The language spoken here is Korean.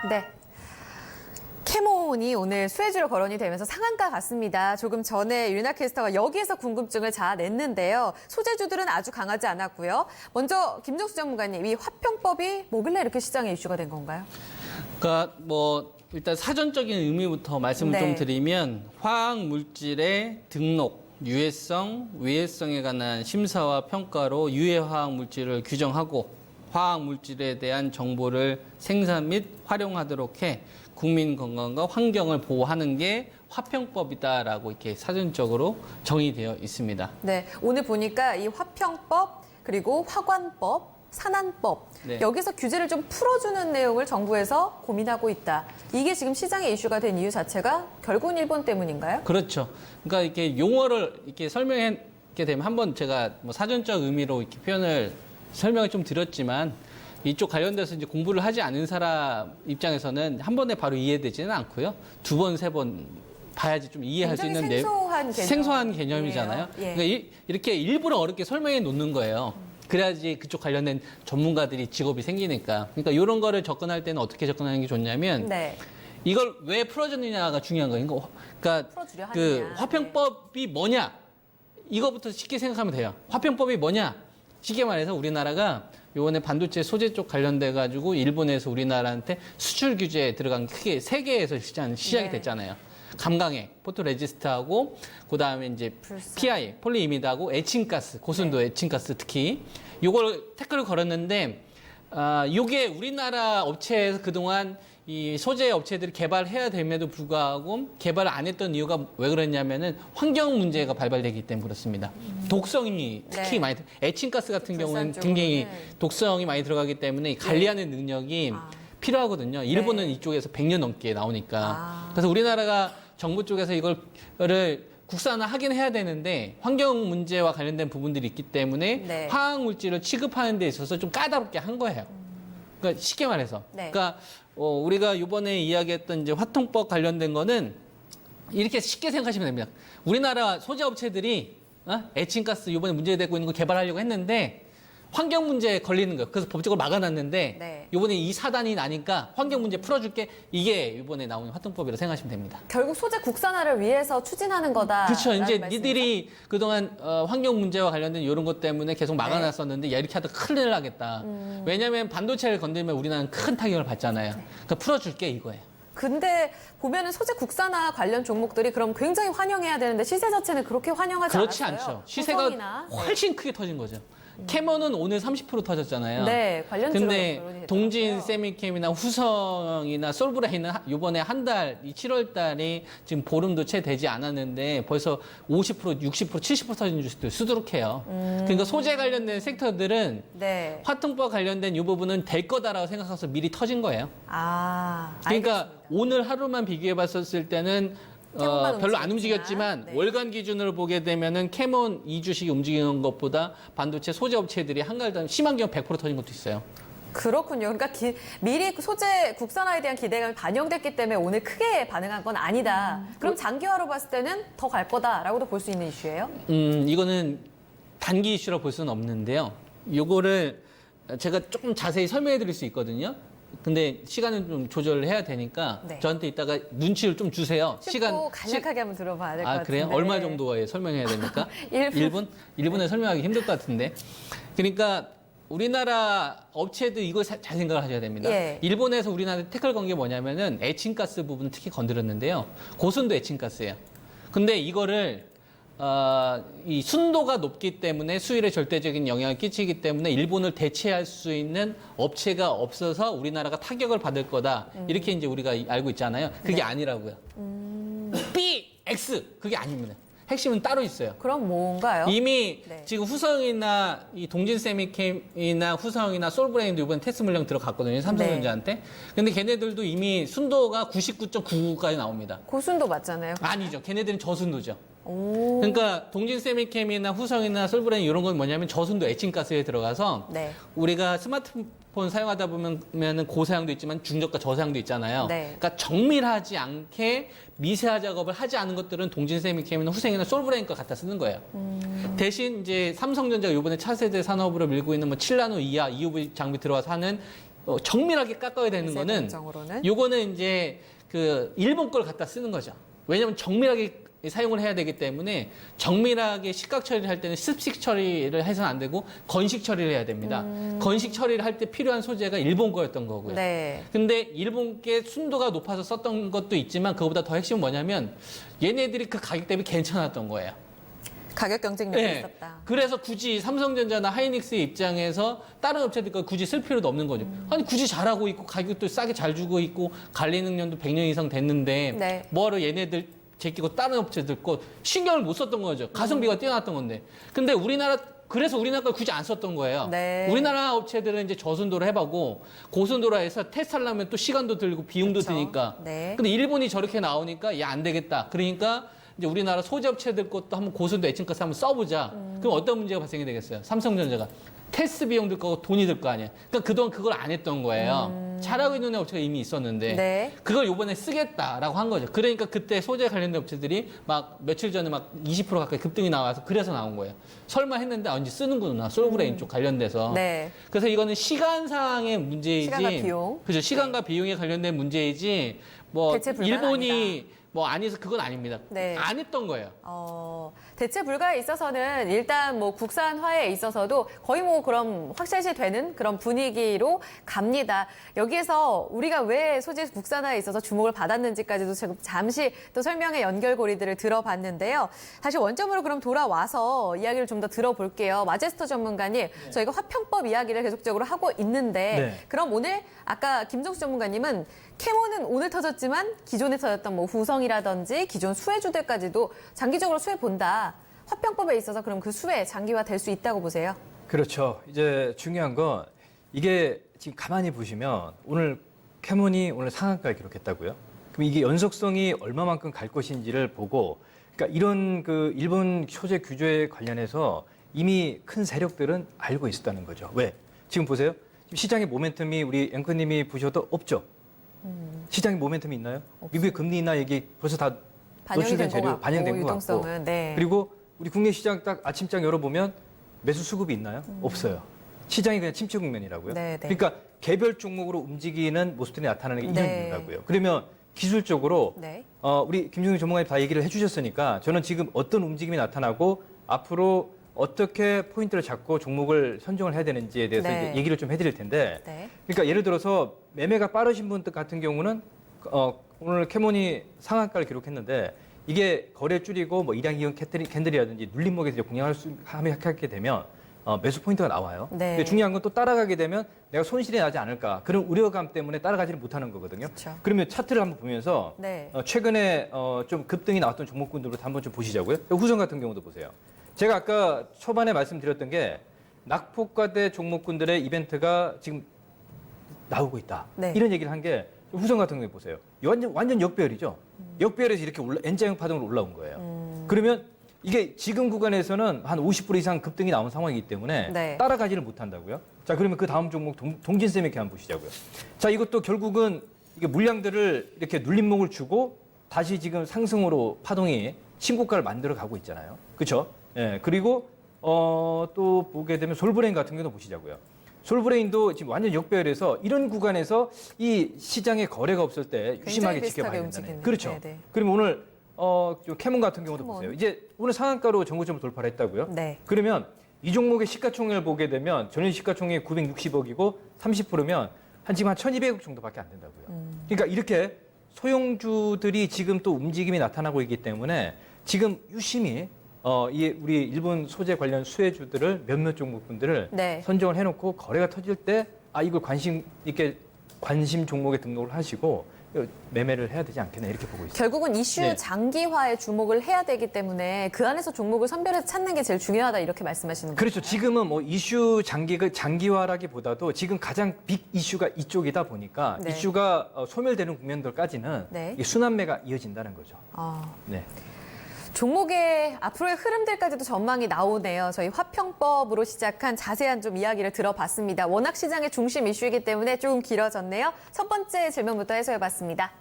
네. 캐몬이 오늘 수혜주로 거론이 되면서 상한가 같습니다. 조금 전에 윤아 캐스터가 여기에서 궁금증을 자아냈는데요. 소재주들은 아주 강하지 않았고요. 먼저 김정수 전문가님, 이 화평법이 뭐길래 이렇게 시장에 이슈가 된 건가요? 그러니까 일단 사전적인 의미부터 말씀을 좀 드리면 화학 물질의 등록, 유해성, 외해성에 관한 심사와 평가로 유해 화학 물질을 규정하고 화학 물질에 대한 정보를 생산 및 활용하도록 해 국민 건강과 환경을 보호하는 게 화평법이다라고 이렇게 사전적으로 정의되어 있습니다. 네, 오늘 보니까 이 화평법 그리고 화관법, 산안법 여기서 규제를 좀 풀어주는 내용을 정부에서 고민하고 있다. 이게 지금 시장에 이슈가 된 이유 자체가 결국은 일본 때문인가요? 그렇죠. 그러니까 이렇게 용어를 이렇게 설명하게 되면 한번 제가 사전적 의미로 이렇게 설명을 좀 드렸지만 이쪽 관련돼서 이제 공부를 하지 않은 사람 입장에서는 한 번에 바로 이해되지는 않고요. 두 번, 세 번 봐야지 좀 이해할 수 있는 생소한 개념이잖아요. 예. 그러니까 이렇게 일부러 어렵게 설명해 놓는 거예요. 그래야지 그쪽 관련된 전문가들이 직업이 생기니까. 그러니까 이런 거를 접근할 때는 어떻게 접근하는 게 좋냐면 이걸 왜 풀어주느냐가 중요한 거예요. 그러니까 그 화평법이 뭐냐? 이거부터 쉽게 생각하면 돼요. 화평법이 뭐냐? 쉽게 말해서 우리나라가 이번에 반도체 소재 쪽 관련돼 가지고 일본에서 우리나라한테 수출 규제에 들어간 게 크게 세 개에서 시작이 됐잖아요. 감강액, 포토레지스트하고 그다음에 이제 PI, 폴리이미드하고 에칭가스, 고순도 에칭가스 특히 요걸 태클을 걸었는데 요게 우리나라 업체에서 그동안 이 소재 업체들이 개발해야 됨에도 불구하고 개발을 안 했던 이유가 왜 그랬냐면은 환경 문제가 발발되기 때문에 그렇습니다. 독성이 특히 많이 에칭가스 같은 경우는 굉장히 독성이 많이 들어가기 때문에 관리하는 능력이 필요하거든요. 일본은 이쪽에서 100년 넘게 나오니까. 그래서 우리나라가 정부 쪽에서 이거를 국산화하긴 해야 되는데 환경 문제와 관련된 부분들이 있기 때문에 화학 물질을 취급하는 데 있어서 좀 까다롭게 한 거예요. 그러니까 쉽게 말해서. 그러니까 우리가 이번에 이야기했던 이제 화통법 관련된 거는 이렇게 쉽게 생각하시면 됩니다. 우리나라 소재 업체들이 에칭가스 이번에 문제되고 있는 거 개발하려고 했는데 환경 문제에 걸리는 거예요. 그래서 법적으로 막아놨는데 이번에 이 사단이 나니까 환경 문제 풀어줄게. 이게 이번에 나오는 화통법이라고 생각하시면 됩니다. 결국 소재 국산화를 위해서 추진하는 거다. 그렇죠. 이제 니들이 그동안 환경 문제와 관련된 이런 것 때문에 계속 막아놨었는데 야 이렇게 하다 큰일 나겠다. 왜냐하면 반도체를 건들면 우리나라는 큰 타격을 받잖아요. 그러니까 풀어줄게 이거예요. 근데 보면은 소재 국산화 관련 종목들이 그럼 굉장히 환영해야 되는데 시세 자체는 그렇게 환영하지 않았어요. 그렇지 않죠. 시세가 훨씬 크게 터진 거죠. 캐몬은 오늘 30% 터졌잖아요. 네, 관련주로. 근데 동진 세미캠이나 후성이나 솔브레인은 이번에 한 달, 7월 달이 지금 보름도 채 되지 않았는데 벌써 50%, 60%, 70% 터진 주식들 수두룩해요. 그러니까 소재 관련된 섹터들은 화통법 관련된 이 부분은 될 거다라고 생각해서 미리 터진 거예요. 그러니까 오늘 하루만 비교해 봤었을 때는 별로 안 움직였지만 월간 기준으로 보게 되면은 캐몬 2주식이 움직이는 것보다 반도체 소재 업체들이 한가닥 심한 경우 100% 터진 것도 있어요. 그렇군요. 그러니까 미리 소재 국산화에 대한 기대감이 반영됐기 때문에 오늘 크게 반응한 건 아니다. 그럼 장기화로 봤을 때는 더 갈 거다라고도 볼 수 있는 이슈예요? 이거는 단기 이슈로 볼 수는 없는데요. 요거를 제가 조금 자세히 설명해 드릴 수 있거든요. 근데 시간은 좀 조절을 해야 되니까 저한테 이따가 눈치를 좀 주세요. 쉽고 간략하게 한번 들어봐야 될 것 같은데. 그래요? 얼마 정도에 설명해야 됩니까? 1분? 1분에 설명하기 힘들 것 같은데. 그러니까 우리나라 업체들 이걸 잘 생각을 하셔야 됩니다. 일본에서 우리나라에 태클 건 게 뭐냐면은 에칭가스 부분 특히 건드렸는데요. 고순도 에칭가스예요. 근데 이거를 이 순도가 높기 때문에 수율에 절대적인 영향을 끼치기 때문에 일본을 대체할 수 있는 업체가 없어서 우리나라가 타격을 받을 거다. 이렇게 이제 우리가 알고 있잖아요. 그게 아니라고요. BX 그게 아닙니다. 핵심은 따로 있어요. 그럼 뭔가요? 이미 지금 후성이나 이 동진세미캠이나 후성이나 솔브레인도 이번에 테스트 물량 들어갔거든요. 삼성전자한테. 근데 걔네들도 이미 순도가 99.99까지 나옵니다. 고순도 맞잖아요. 아니죠. 걔네들은 저순도죠. 그러니까 동진세미캠이나 후성이나 솔브레인 이런 건 뭐냐면 저순도 에칭가스에 들어가서 우리가 스마트폰 사용하다 보면은 고사양도 있지만 중저가 저사양도 있잖아요. 그러니까 정밀하지 않게 미세화 작업을 하지 않은 것들은 동진세미캠이나 후성이나 솔브레인과 갖다 쓰는 거예요. 대신 이제 삼성전자가 이번에 차세대 산업으로 밀고 있는 뭐 7나노 이하 EUV 장비 들어와서 하는 정밀하게 깎아야 되는 거는 공정으로는? 요거는 이제 그 일본 걸 갖다 쓰는 거죠. 왜냐하면 정밀하게 사용을 해야 되기 때문에 정밀하게 식각 처리를 할 때는 습식 처리를 해서는 안 되고 건식 처리를 해야 됩니다. 건식 처리를 할 때 필요한 소재가 일본 거였던 거고요. 네. 근데 일본 게 순도가 높아서 썼던 것도 있지만 그거보다 더 핵심은 뭐냐면 얘네들이 그 가격 대비 괜찮았던 거예요. 가격 경쟁력이 네. 있었다. 그래서 굳이 삼성전자나 하이닉스의 입장에서 다른 업체들 거 굳이 쓸 필요도 없는 거죠. 아니 굳이 잘하고 있고 가격도 싸게 잘 주고 있고 관리 능력도 100년 이상 됐는데 네. 뭐하러 얘네들 제끼고 다른 업체들 거 신경을 못 썼던 거죠. 가성비가 뛰어났던 건데. 근데 그래서 우리나라 걸 굳이 안 썼던 거예요. 네. 우리나라 업체들은 이제 저순도로 해보고 고순도로 해서 테스트하려면 또 시간도 들고 비용도 그쵸. 드니까. 네. 근데 일본이 저렇게 나오니까 야, 안 되겠다. 그러니까 이제 우리나라 소재 업체들 것도 한번 고순도 애칭가스 한번 써보자. 그럼 어떤 문제가 발생이 되겠어요? 삼성전자가 테스트 비용 들 거고 돈이 들 거 아니에요. 그러니까 그동안 그걸 안 했던 거예요. 잘하고 있는 업체가 이미 있었는데 네. 그걸 이번에 쓰겠다라고 한 거죠. 그러니까 그때 소재 관련된 업체들이 막 며칠 전에 막 20% 가까이 급등이 나와서 그래서 나온 거예요. 설마 했는데 언제 쓰는구나. 솔브레인 쪽 관련돼서. 네. 그래서 이거는 시간상의 문제이지. 시간과 비용. 그죠. 시간과 비용에 관련된 문제이지. 뭐 대체 불가는 일본이 아니다. 뭐 아니서 그건 아닙니다. 네. 안 했던 거예요. 대체 불가에 있어서는 일단 뭐 국산화에 있어서도 거의 뭐 그럼 확실시 되는 그런 분위기로 갑니다. 여기에서 우리가 왜 소재 국산화에 있어서 주목을 받았는지까지도 지금 잠시 또 설명의 연결고리들을 들어봤는데요. 다시 원점으로 그럼 돌아와서 이야기를 좀 더 들어볼게요. 마제스터 전문가님, 저희가 화평법 이야기를 계속적으로 하고 있는데 네. 그럼 오늘 아까 김정수 전문가님은 캐모는 오늘 터졌지만 기존에 터졌던 뭐 후성이라든지 기존 수혜주들까지도 장기적으로 수혜 본다. 화평법에 있어서 그럼 그 수혜 장기화 될 수 있다고 보세요? 그렇죠. 이제 중요한 건 이게 지금 가만히 보시면 오늘 캐몬이 오늘 상한가를 기록했다고요. 그럼 이게 연속성이 얼마만큼 갈 것인지를 보고 그러니까 이런 그 일본 소재 규제에 관련해서 이미 큰 세력들은 알고 있었다는 거죠. 왜? 지금 보세요. 지금 시장의 모멘텀이 우리 앵커님이 보셔도 없죠. 시장의 모멘텀이 있나요? 미국의 금리 인하 얘기 벌써 다 반영이 노출된 된 것 재료 같고, 반영된 것 같고. 유동성은, 네. 그리고 우리 국내 시장 딱 아침장 열어보면 매수 수급이 있나요? 없어요. 시장이 그냥 침체 국면이라고요. 네, 네. 그러니까 개별 종목으로 움직이는 모습들이 나타나는 게 네. 이유라고요. 그러면 기술적으로 네. 우리 김종인 전문가님 다 얘기를 해주셨으니까 저는 지금 어떤 움직임이 나타나고 앞으로 어떻게 포인트를 잡고 종목을 선정을 해야 되는지에 대해서 네. 이제 얘기를 좀 해드릴 텐데 네. 그러니까 예를 들어서 매매가 빠르신 분들 같은 경우는 오늘 캐몬이 상한가를 기록했는데 이게 거래 줄이고 뭐 일양 이용 캔들이라든지 눌림목에서 이제 공략할 수 하게 되면 매수 포인트가 나와요. 네. 근데 중요한 건 또 따라가게 되면 내가 손실이 나지 않을까 그런 우려감 때문에 따라가지를 못하는 거거든요. 그렇죠. 그러면 차트를 한번 보면서 네. 최근에 좀 급등이 나왔던 종목군들부터 한번 좀 보시자고요. 후성 같은 경우도 보세요. 제가 아까 초반에 말씀드렸던 게 낙폭과대 종목군들의 이벤트가 지금 나오고 있다. 네. 이런 얘기를 한 게 후성 같은 경우 보세요. 완전 역배열이죠. 역배열에서 이렇게 N자형 파동으로 올라온 거예요. 그러면 이게 지금 구간에서는 한 50% 이상 급등이 나온 상황이기 때문에 네. 따라가지를 못한다고요. 자, 그러면 그 다음 종목 동진쌤 이렇게 한번 보시자고요. 자, 이것도 결국은 이게 물량들을 이렇게 눌림목을 주고 다시 지금 상승으로 파동이 신고가를 만들어 가고 있잖아요. 그렇죠? 예. 그리고 또 보게 되면 솔브레인 같은 경우도 보시자고요. 솔브레인도 지금 완전 역배열에서 이런 구간에서 이 시장에 거래가 없을 때 유심하게 지켜봐야 된다는. 그렇죠. 네네. 그러면 오늘 캐몬 같은 경우도 캐몬. 보세요. 이제 오늘 상한가로 정고점을 돌파를 했다고요. 네. 그러면 이 종목의 시가총액을 보게 되면 전일 시가총액이 960억이고 30%면 지금 한 1,200억 정도밖에 안 된다고요. 그러니까 이렇게 소형주들이 지금 또 움직임이 나타나고 있기 때문에 지금 유심히 우리 일본 소재 관련 수혜주들을 몇몇 종목분들을 네. 선정을 해놓고 거래가 터질 때 이걸 관심 종목에 등록을 하시고 매매를 해야 되지 않겠나 이렇게 보고 있습니다. 결국은 이슈 네. 장기화에 주목을 해야 되기 때문에 그 안에서 종목을 선별해서 찾는 게 제일 중요하다 이렇게 말씀하시는 거죠. 그렇죠. 지금은 뭐 이슈 장기화라기보다도 지금 가장 빅 이슈가 이쪽이다 보니까 네. 이슈가 소멸되는 국면들까지는 네. 이 순환매가 이어진다는 거죠. 네. 종목의 앞으로의 흐름들까지도 전망이 나오네요. 저희 화평법으로 시작한 자세한 좀 이야기를 들어봤습니다. 워낙 시장의 중심 이슈이기 때문에 조금 길어졌네요. 첫 번째 질문부터 해소해봤습니다.